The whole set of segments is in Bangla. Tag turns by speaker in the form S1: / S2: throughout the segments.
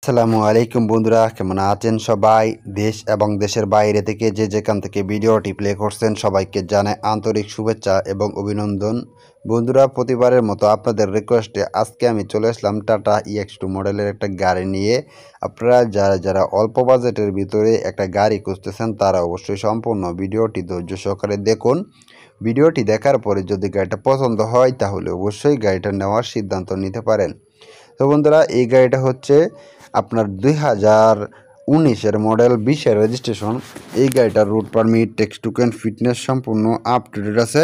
S1: আসসালামু আলাইকুম বন্ধুরা, কেমন আছেন সবাই? দেশ এবং দেশের বাইরে থেকে যে যেখান থেকে ভিডিওটি প্লে করছেন সবাইকে জানাই আন্তরিক শুভেচ্ছা এবং অভিনন্দন। বন্ধুরা, প্রতিবারের মতো আপনাদের রিকোয়েস্টে আজকে আমি চলে আসলাম টাটা EX2 মডেলের একটা গাড়ি নিয়ে। আপনারা যারা অল্প বাজেটের ভিতরে একটা গাড়ি খুঁজতেছেন তারা অবশ্যই সম্পূর্ণ ভিডিওটি ধৈর্য সহকারে দেখুন। ভিডিওটি দেখার পরে যদি গাড়িটা পছন্দ হয় তাহলে অবশ্যই গাড়িটা নেওয়ার সিদ্ধান্ত নিতে পারেন। তো বন্ধুরা, এই গাড়িটা হচ্ছে আপনার 2019-এর মডেল, 20-এর রেজিস্ট্রেশন। এই গাড়িটার route permit, tax token, fitness সম্পূর্ণ আপ টু ডেট আছে।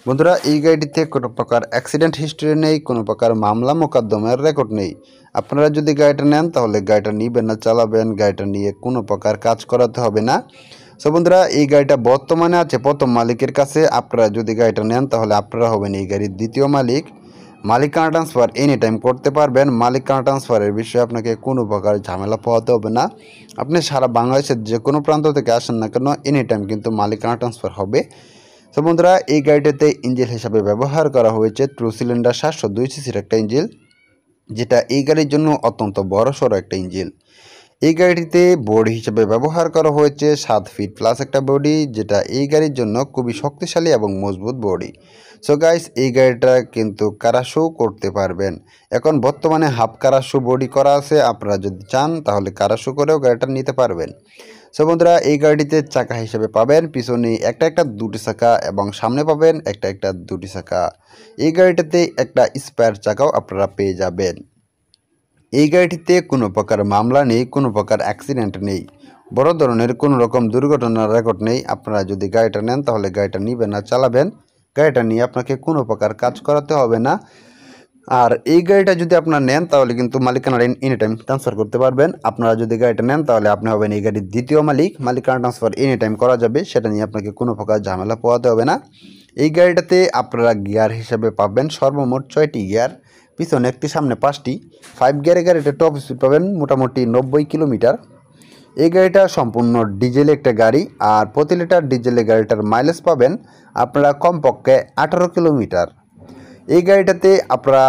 S1: বন্ধুরা, এই গাড়িটিতে কোনো প্রকার অ্যাক্সিডেন্ট হিস্ট্রি নেই, কোনো প্রকার মামলা মোকদ্দমার রেকর্ড নেই। আপনারা যদি গাড়িটা নেন তাহলে গাড়িটা নিবেন না চালাবেন, গাড়িটা নিয়ে কোনো প্রকার কাজ করাতে হবে না। সো বন্ধুরা, এই গাড়িটা বর্তমানে আছে প্রথম মালিকের কাছে। আপনারা যদি গাড়িটা নেন তাহলে আপনারা হবেন এই গাড়ির দ্বিতীয় মালিক। মালিকানা ট্রান্সফার এনি টাইম করতে পারবেন। মালিকানা ট্রান্সফারের বিষয়ে আপনাকে কোনো প্রকার ঝামেলা পোহাতে হবে না। আপনি সারা বাংলাদেশের যে কোনো প্রান্ত থেকে আসেন না কেন, এনি টাইম কিন্তু মালিকানা ট্রান্সফার হবে। তো বন্ধুরা, এই গাড়িটাতে ইঞ্জিন হিসাবে ব্যবহার করা হয়েছে ট্রু সিলিন্ডার 702 সিসির একটা ইঞ্জিন, যেটা এই গাড়ির জন্য অত্যন্ত বড়সড় একটা ইঞ্জিন। এই গাড়িটিতে বডি হিসেবে ব্যবহার করা হয়েছে 7 ফিট প্লাস একটা বডি, যেটা এই গাড়ির জন্য খুবই শক্তিশালী এবং মজবুত বডি। সো গাইস, এই গাড়িটা কিন্তু কারাশো করতে পারবেন। এখন বর্তমানে হাফ কারাশো বডি করা আছে, আপনারা যদি চান তাহলে কারাশো করেও গাড়িটা নিতে পারবেন। সো বন্ধুরা, এই গাড়িটিতে চাকা হিসেবে পাবেন পিছনে একটা দুটি চাকা এবং সামনে পাবেন একটা দুটি চাকা। এই গাড়িটাতে একটা স্পেয়ার চাকাও আপনারা পেয়ে যাবেন। এই গাড়িটিতে কোনো প্রকার মামলা নেই, কোনো প্রকার অ্যাক্সিডেন্ট নেই, বড় ধরনের কোনো রকম দুর্ঘটনার রেকর্ড নেই। আপনারা যদি গাড়িটা নেন তাহলে গাড়িটা নিবেন না চালাবেন, গাড়িটা নিয়ে আপনাকে কোনো প্রকার কাজ করাতে হবে না। আর এই গাড়িটা যদি আপনারা নেন তাহলে কিন্তু মালিকানা এনি টাইম ট্রান্সফার করতে পারবেন। আপনারা যদি গাড়িটা নেন তাহলে আপনি হবেন এই গাড়ির দ্বিতীয় মালিক। মালিকানা ট্রান্সফার এনি টাইম করা যাবে, সেটা নিয়ে আপনাকে কোনো প্রকার ঝামেলা পোহাতে হবে না। এই গাড়িটাতে আপনারা গিয়ার হিসাবে পাবেন সর্বমোট 6টি গিয়ার, পিছনে একটি সামনে 5টি। 5 গিয়ারের গাড়িটা টপ স্পিড পাবেন মোটামুটি 90 কিলোমিটার। এই গাড়িটা সম্পূর্ণ ডিজেল একটা গাড়ি, আর প্রতি লিটার ডিজেলের গাড়িটার মাইলেজ পাবেন আপনারা কমপক্ষে 18 কিলোমিটার। এই গাড়িটাতে আপনারা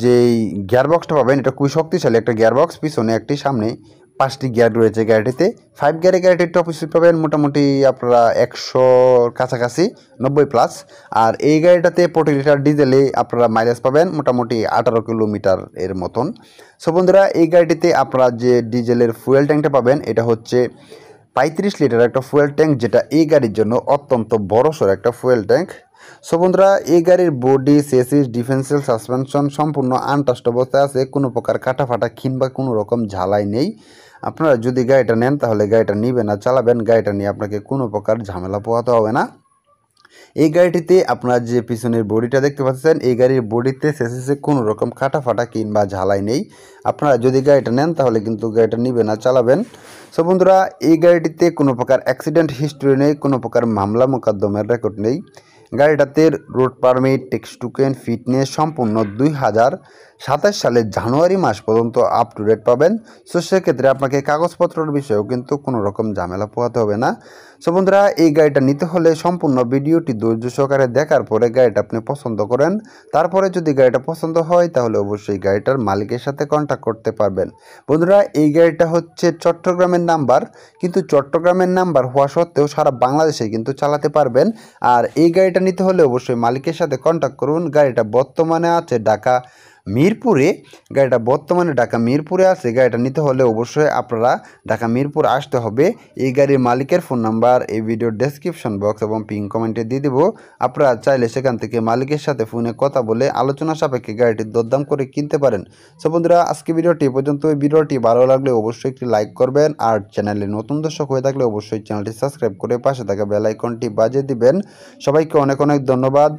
S1: যেই গিয়ারবক্সটা পাবেন এটা খুবই শক্তিশালী একটা গিয়ারবক্স, পিছনে একটি সামনে 5টি গিয়ার রয়েছে গাড়িটিতে। 5 গিয়ারের গাড়িটির টপ স্পিড পাবেন মোটামুটি আপনারা 100 কাছাকাছি, 90 প্লাস। আর এই গাড়িটাতে প্রতি লিটার ডিজেলে আপনারা মাইলেজ পাবেন মোটামুটি 18 কিলোমিটার এর মতন। সো বন্ধুরা, এই গাড়িটিতে আপনারা যে ডিজেলের ফুয়েল ট্যাঙ্কটা পাবেন এটা হচ্ছে 35 লিটার একটা ফুয়েল ট্যাঙ্ক, যেটা এই গাড়ির জন্য অত্যন্ত বড়সড় একটা ফুয়েল ট্যাঙ্ক। সো বন্ধুরা, এই গাড়ির বডি, চেসিস, ডিফেন্সিয়াল সাসপেনশন সম্পূর্ণ আনটাস্ট অবস্থায় আছে, কোনো প্রকার কাটাফাটা কিংবা কোনো রকম ঝালাই নেই। আপনারা যদি গাড়িটা নেন তাহলে গাড়িটা নিবেন না চালাবেন, গাড়িটা নিয়ে আপনাকে কোনো প্রকার ঝামেলা পোহাতে হবে না। এই গাড়িটিতে আপনারা যে পিছনের বডিটা দেখতে পাচ্ছেন, এই গাড়ির বডিতে চেসিসে কোনো রকম কাটাফাটা কিংবা ঝালাই নেই। আপনারা যদি গাড়িটা নেন তাহলে কিন্তু গাড়িটা নিবেন না চালাবেন। সো বন্ধুরা, এই গাড়িটিতে কোনো প্রকার অ্যাক্সিডেন্ট হিস্ট্রি নেই, কোনো প্রকার মামলা মোকদ্দমার রেকর্ড নেই। গাড়িটাতে road permit, tax token, fitness সম্পূর্ণ 2027 সালের জানুয়ারি মাস পর্যন্ত আপ টু ডেট পাবেন। সো সেক্ষেত্রে আপনাকে কাগজপত্রের বিষয়েও কিন্তু কোনো রকম ঝামেলা পোহাতে হবে না। সো বন্ধুরা, এই গাড়িটা নিতে হলে সম্পূর্ণ ভিডিওটি ধৈর্য সহকারে দেখার পরে গাড়িটা আপনি পছন্দ করেন, তারপরে যদি গাড়িটা পছন্দ হয় তাহলে অবশ্যই গাড়িটার মালিকের সাথে কন্ট্যাক্ট করতে পারবেন। বন্ধুরা, এই গাড়িটা হচ্ছে চট্টগ্রামের নাম্বার, কিন্তু চট্টগ্রামের নাম্বার হওয়া সত্ত্বেও সারা বাংলাদেশে কিন্তু চালাতে পারবেন। আর এই গাড়িটা নিতে হলে অবশ্যই মালিকের সাথে কন্ট্যাক্ট করুন। গাড়িটা বর্তমানে আছে ঢাকা মিরপুরে। ঢাকা মিরপুরে আছে। গাড়িটা নিতে হলে অবশ্যই আপনারা ঢাকা মিরপুর আসতে হবে। এই গাড়ির মালিকের ফোন নাম্বার এই ভিডিওর ডেসক্রিপশন বক্স এবং পিন কমেন্টে দিয়ে দেবো। আপনারা চাইলে সেখান থেকে মালিকের সাথে ফোনে কথা বলে আলোচনা সাপেক্ষে গাড়িটির দরদাম করে কিনতে পারেন। সো বন্ধুরা, আজকে ভিডিওটি পর্যন্ত। ভিডিওটি ভালো লাগলে অবশ্যই একটি লাইক করবেন, আর চ্যানেলে নতুন দর্শক হয়ে থাকলে অবশ্যই চ্যানেলটি সাবস্ক্রাইব করে পাশে থাকা বেল আইকনটি বাজিয়ে দিবেন। সবাইকে অনেক অনেক ধন্যবাদ।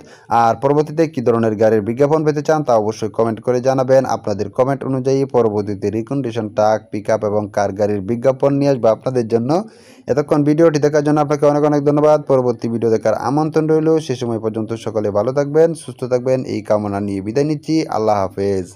S1: আর পরবর্তীতে কী ধরনের গাড়ির বিজ্ঞাপন পেতে চান তা অবশ্যই কমেন্ট করে জানাবেন। আপনাদের কমেন্ট অনুযায়ী পরবর্তীতে রিকন্ডিশন, ট্রাক, পিকআপ এবং কার গাড়ির বিজ্ঞাপন নিয়ে আসবো আপনাদের জন্য। এতক্ষণ ভিডিওটি দেখার জন্য আপনাকে অনেক অনেক ধন্যবাদ। পরবর্তী ভিডিও দেখার আমন্ত্রণ রইল। সে সময় পর্যন্ত সকলে ভালো থাকবেন, সুস্থ থাকবেন এই কামনা নিয়ে বিদায় নিচ্ছি। আল্লাহ হাফেজ।